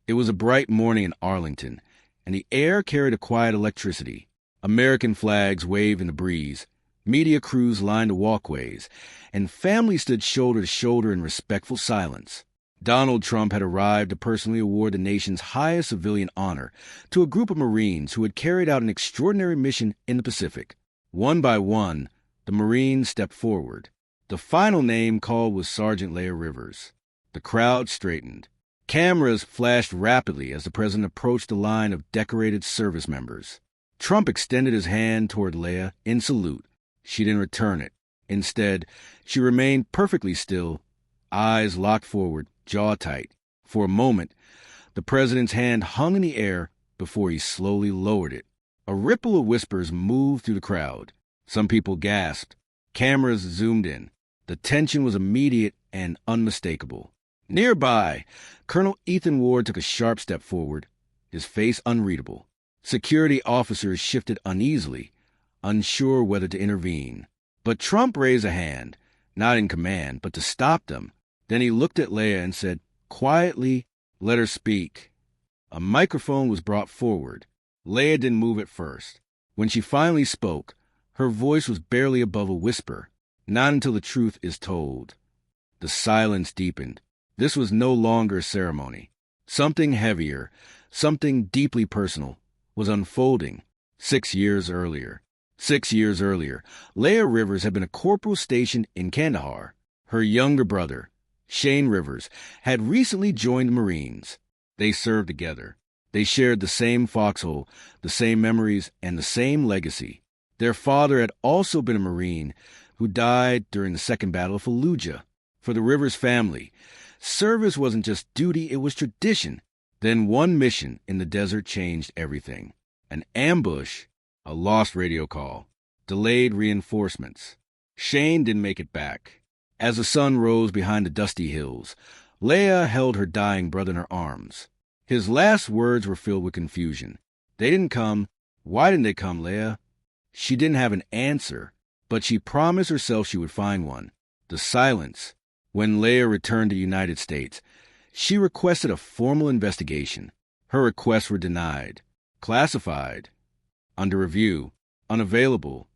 It was a bright morning in Arlington, and the air carried a quiet electricity. American flags waved in the breeze, media crews lined the walkways, and families stood shoulder to shoulder in respectful silence. Donald Trump had arrived to personally award the nation's highest civilian honor to a group of Marines who had carried out an extraordinary mission in the Pacific. One by one, the Marines stepped forward. The final name called was Sergeant Leah Rivers. The crowd straightened. Cameras flashed rapidly as the president approached the line of decorated service members. Trump extended his hand toward Leah in salute. She didn't return it. Instead, she remained perfectly still, eyes locked forward, jaw tight. For a moment, the president's hand hung in the air before he slowly lowered it. A ripple of whispers moved through the crowd. Some people gasped. Cameras zoomed in. The tension was immediate and unmistakable. Nearby, Colonel Ethan Ward took a sharp step forward, his face unreadable. Security officers shifted uneasily, unsure whether to intervene. But Trump raised a hand, not in command, but to stop them. Then he looked at Leah and said, quietly, "Let her speak." A microphone was brought forward. Leah didn't move at first. When she finally spoke, her voice was barely above a whisper. Not until the truth is told. The silence deepened. This was no longer a ceremony. Something heavier, something deeply personal, was unfolding. 6 years earlier. 6 years earlier, Leah Rivers had been a corporal stationed in Kandahar. Her younger brother, Shane Rivers, had recently joined the Marines. They served together. They shared the same foxhole, the same memories, and the same legacy. Their father had also been a Marine who died during the Second Battle of Fallujah. For the Rivers family, service wasn't just duty, it was tradition. Then one mission in the desert changed everything. An ambush, a lost radio call, delayed reinforcements. Shane didn't make it back. As the sun rose behind the dusty hills, Leah held her dying brother in her arms. His last words were filled with confusion. They didn't come. Why didn't they come, Leah? She didn't have an answer, but she promised herself she would find one. The silence. When Leah returned to the United States, she requested a formal investigation. Her requests were denied. Classified. Under review. Unavailable.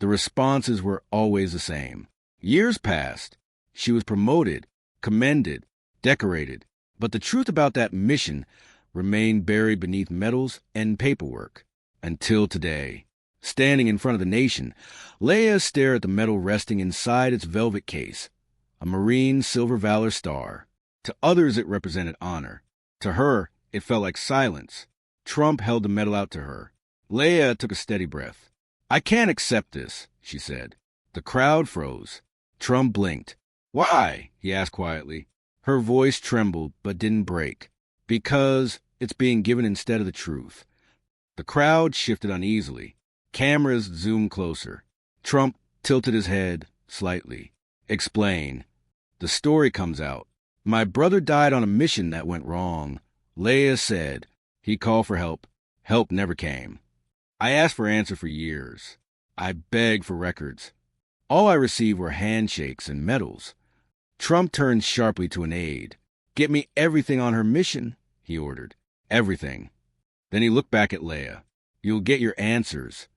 The responses were always the same. Years passed. She was promoted, commended, decorated. But the truth about that mission remained buried beneath medals and paperwork. Until today. Standing in front of the nation, Leah stared at the medal resting inside its velvet case. A Marine Silver Valor Star. To others it represented honor. To her, it felt like silence. Trump held the medal out to her. Leah took a steady breath. "I can't accept this," she said. The crowd froze. Trump blinked. "Why?" he asked quietly. Her voice trembled but didn't break. "Because it's being given instead of the truth." The crowd shifted uneasily. Cameras zoomed closer. Trump tilted his head slightly. "Explain." The story comes out. "My brother died on a mission that went wrong." Leah said. "He called for help. Help never came. I asked for answers for years. I begged for records. All I received were handshakes and medals." Trump turned sharply to an aide. "Get me everything on her mission," he ordered. "Everything." Then he looked back at Leah. "You'll get your answers."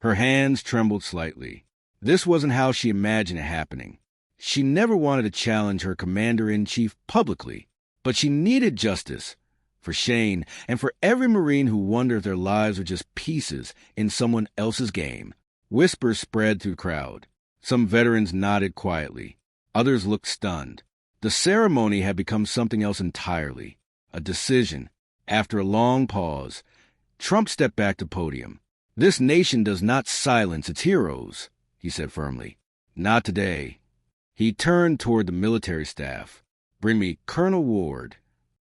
Her hands trembled slightly. This wasn't how she imagined it happening. She never wanted to challenge her commander-in-chief publicly, but she needed justice for Shane and for every Marine who wondered if their lives were just pieces in someone else's game. Whispers spread through the crowd. Some veterans nodded quietly. Others looked stunned. The ceremony had become something else entirely, a decision. After a long pause, Trump stepped back to the podium. "This nation does not silence its heroes," he said firmly. "Not today." He turned toward the military staff. "Bring me Colonel Ward."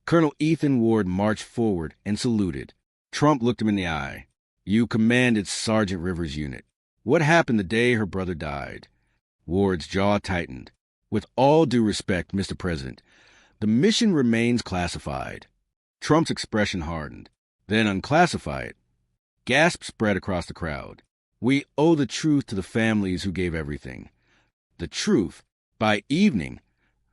Colonel Ethan Ward marched forward and saluted. Trump looked him in the eye. "You commanded Sergeant Rivers' unit. What happened the day her brother died?" Ward's jaw tightened. "With all due respect, Mr. President, the mission remains classified." Trump's expression hardened. "Then unclassify it." Gasps spread across the crowd. "We owe the truth to the families who gave everything." The truth. By evening,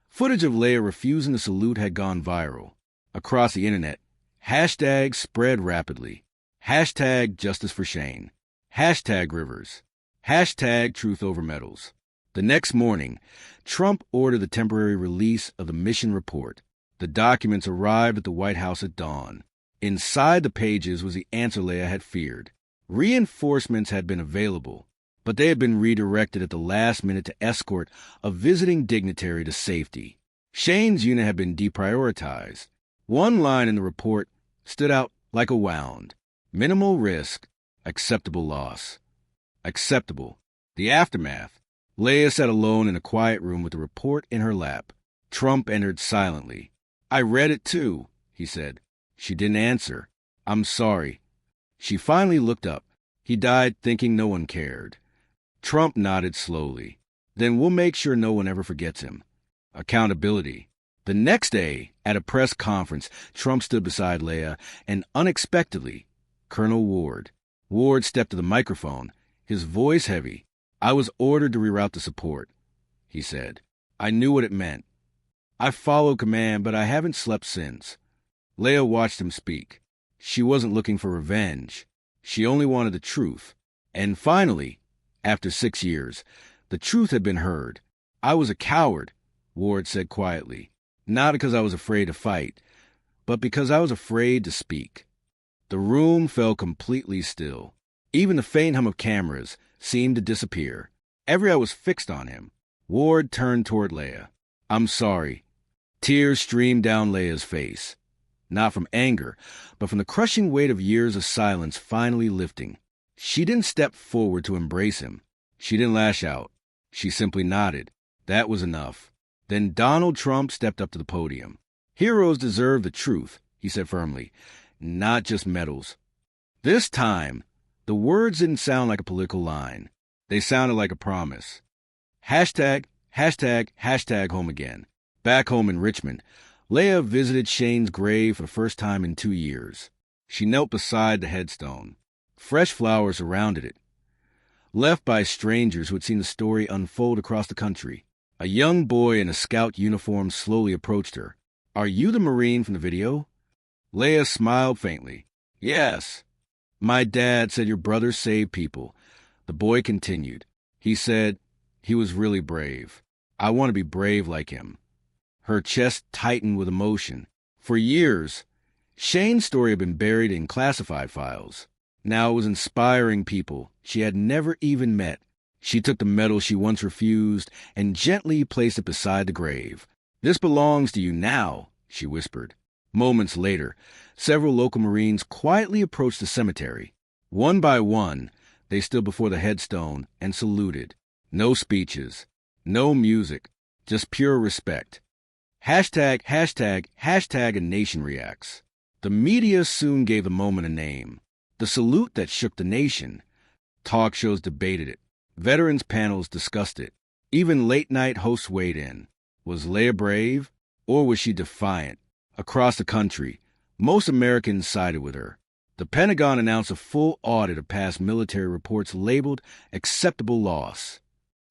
footage of Leah refusing to salute had gone viral. Across the internet, Hashtag spread rapidly. Hashtag justice for Shane. Hashtag rivers. Hashtag truth over metals. The next morning, Trump ordered the temporary release of the mission report. The documents arrived at the White House at dawn. Inside the pages was the answer Leia had feared. Reinforcements had been available, but they had been redirected at the last minute to escort a visiting dignitary to safety. Shane's unit had been deprioritized. One line in the report stood out like a wound. Minimal risk, acceptable loss. Acceptable. The aftermath. Leia sat alone in a quiet room with the report in her lap. Trump entered silently. "I read it too," he said. She didn't answer. "I'm sorry." She finally looked up. "He died thinking no one cared." Trump nodded slowly. "Then we'll make sure no one ever forgets him." Accountability. The next day, at a press conference, Trump stood beside Leia, and unexpectedly, Colonel Ward. Ward stepped to the microphone, his voice heavy. "I was ordered to reroute the support," he said. "I knew what it meant. I followed command, but I haven't slept since." Leia watched him speak. She wasn't looking for revenge. She only wanted the truth. And finally, after 6 years, the truth had been heard. "I was a coward," Ward said quietly. "Not because I was afraid to fight, but because I was afraid to speak." The room fell completely still. Even the faint hum of cameras seemed to disappear. Every eye was fixed on him. Ward turned toward Leia. "I'm sorry." Tears streamed down Leia's face. Not from anger, but from the crushing weight of years of silence finally lifting. She didn't step forward to embrace him. She didn't lash out. She simply nodded. That was enough. Then Donald Trump stepped up to the podium. "Heroes deserve the truth," he said firmly, "not just medals." This time, the words didn't sound like a political line. They sounded like a promise. Hashtag, hashtag, hashtag home again. Back home in Richmond, Leia visited Shane's grave for the first time in 2 years. She knelt beside the headstone. Fresh flowers surrounded it, left by strangers who had seen the story unfold across the country. A young boy in a scout uniform slowly approached her. "Are you the Marine from the video?" Leia smiled faintly. "Yes." "My dad said your brother saved people." The boy continued. "He said he was really brave. I want to be brave like him." Her chest tightened with emotion. For years, Shane's story had been buried in classified files. Now it was inspiring people she had never even met. She took the medal she once refused and gently placed it beside the grave. "This belongs to you now," she whispered. Moments later, several local Marines quietly approached the cemetery. One by one, they stood before the headstone and saluted. No speeches, no music, just pure respect. Hashtag, hashtag, hashtag a nation reacts. The media soon gave the moment a name. The salute that shook the nation. Talk shows debated it. Veterans panels discussed it. Even late-night hosts weighed in. Was Leia brave, or was she defiant? Across the country, most Americans sided with her. The Pentagon announced a full audit of past military reports labeled acceptable loss.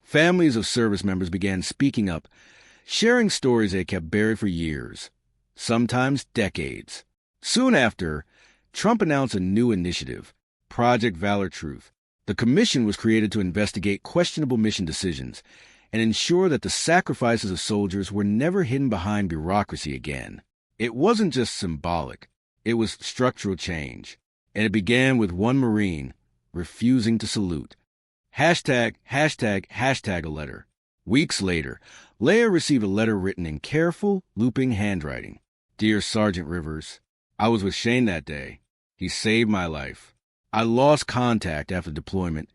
Families of service members began speaking up, sharing stories they kept buried for years, sometimes decades. Soon after, Trump announced a new initiative, Project Valor Truth. The commission was created to investigate questionable mission decisions and ensure that the sacrifices of soldiers were never hidden behind bureaucracy again. It wasn't just symbolic. It was structural change. And it began with one Marine refusing to salute. Hashtag, hashtag, hashtag a letter. Weeks later, Leia received a letter written in careful, looping handwriting. "Dear Sergeant Rivers, I was with Shane that day. He saved my life. I lost contact after deployment,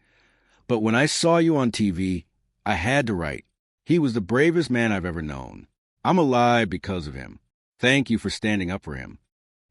but when I saw you on TV, I had to write. He was the bravest man I've ever known. I'm alive because of him. Thank you for standing up for him.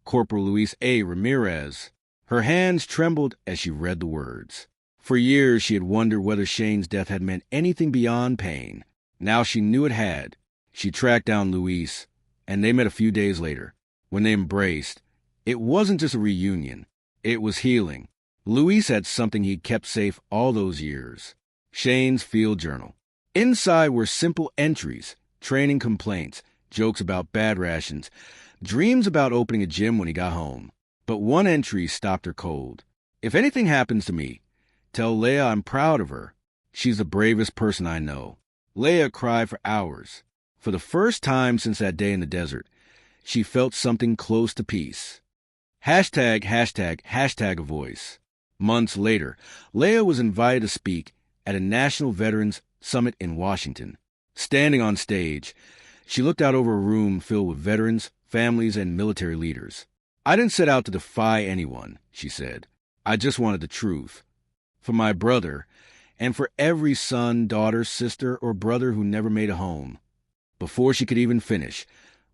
Corporal Luis A. Ramirez." Her hands trembled as she read the words. For years, she had wondered whether Shane's death had meant anything beyond pain. Now she knew it had. She tracked down Luis, and they met a few days later. When they embraced, it wasn't just a reunion. It was healing. Luis had something he'd kept safe all those years. Shane's field journal. Inside were simple entries, training complaints, jokes about bad rations, dreams about opening a gym when he got home. But one entry stopped her cold. If anything happens to me, tell Leia I'm proud of her. She's the bravest person I know. Leia cried for hours. For the first time since that day in the desert, she felt something close to peace. Hashtag, hashtag, hashtag a voice. Months later, Leia was invited to speak at a National Veterans Summit in Washington. Standing on stage, she looked out over a room filled with veterans, families, and military leaders. I didn't set out to defy anyone, she said. I just wanted the truth. For my brother, and for every son, daughter, sister, or brother who never made a home. Before she could even finish,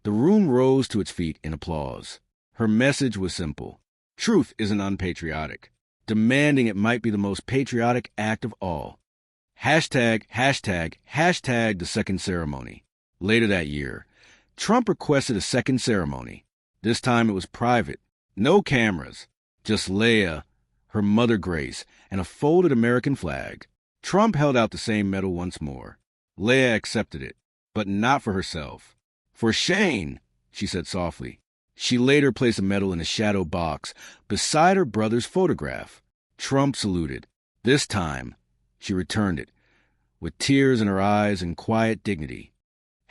the room rose to its feet in applause. Her message was simple. Truth isn't unpatriotic. Demanding it might be the most patriotic act of all. Hashtag, hashtag, hashtag the second ceremony. Later that year, Trump requested a second ceremony. This time it was private. No cameras. Just Leia, her mother Grace, and a folded American flag. Trump held out the same medal once more. Leia accepted it, but not for herself. For Shane, she said softly. She later placed the medal in a shadow box beside her brother's photograph. Trump saluted. This time, she returned it, with tears in her eyes and quiet dignity.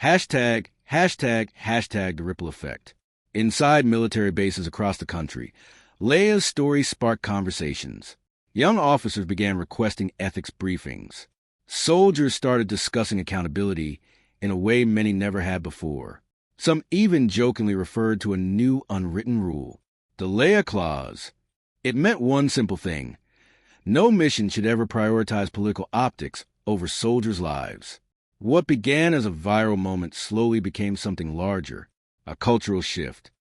Hashtag, hashtag, hashtag the ripple effect. Inside military bases across the country, Leia's story sparked conversations. Young officers began requesting ethics briefings. Soldiers started discussing accountability in a way many never had before. Some even jokingly referred to a new unwritten rule, the Leia Clause. It meant one simple thing. No mission should ever prioritize political optics over soldiers' lives. What began as a viral moment slowly became something larger, a cultural shift.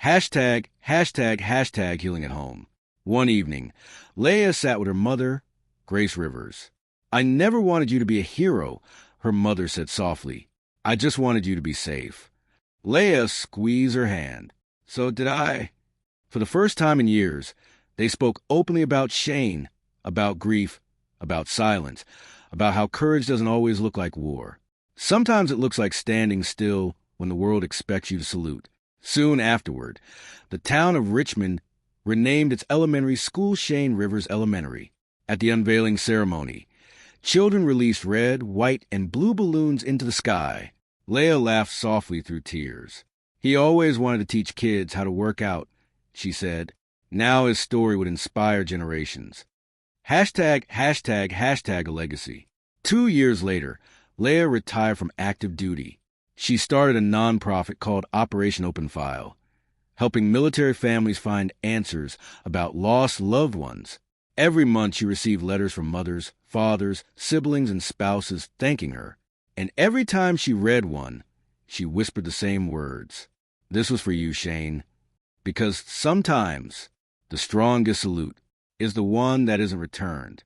Hashtag, hashtag, hashtag healing at home. One evening, Leia sat with her mother, Grace Rivers. I never wanted you to be a hero, her mother said softly. I just wanted you to be safe. Leia squeezed her hand. So did I. For the first time in years, they spoke openly about Shane, about grief, about silence, about how courage doesn't always look like war. Sometimes it looks like standing still when the world expects you to salute. Soon afterward, the town of Richmond renamed its elementary school Shane Rivers Elementary. At the unveiling ceremony, children released red, white, and blue balloons into the sky. Leia laughed softly through tears. He always wanted to teach kids how to work out, she said. Now his story would inspire generations. Hashtag, hashtag, hashtag a legacy. 2 years later, Leia retired from active duty. She started a nonprofit called Operation Open File, helping military families find answers about lost loved ones. Every month she received letters from mothers, fathers, siblings, and spouses thanking her. And every time she read one, she whispered the same words. This was for you, Shane. Because sometimes the strongest salute is the one that isn't returned.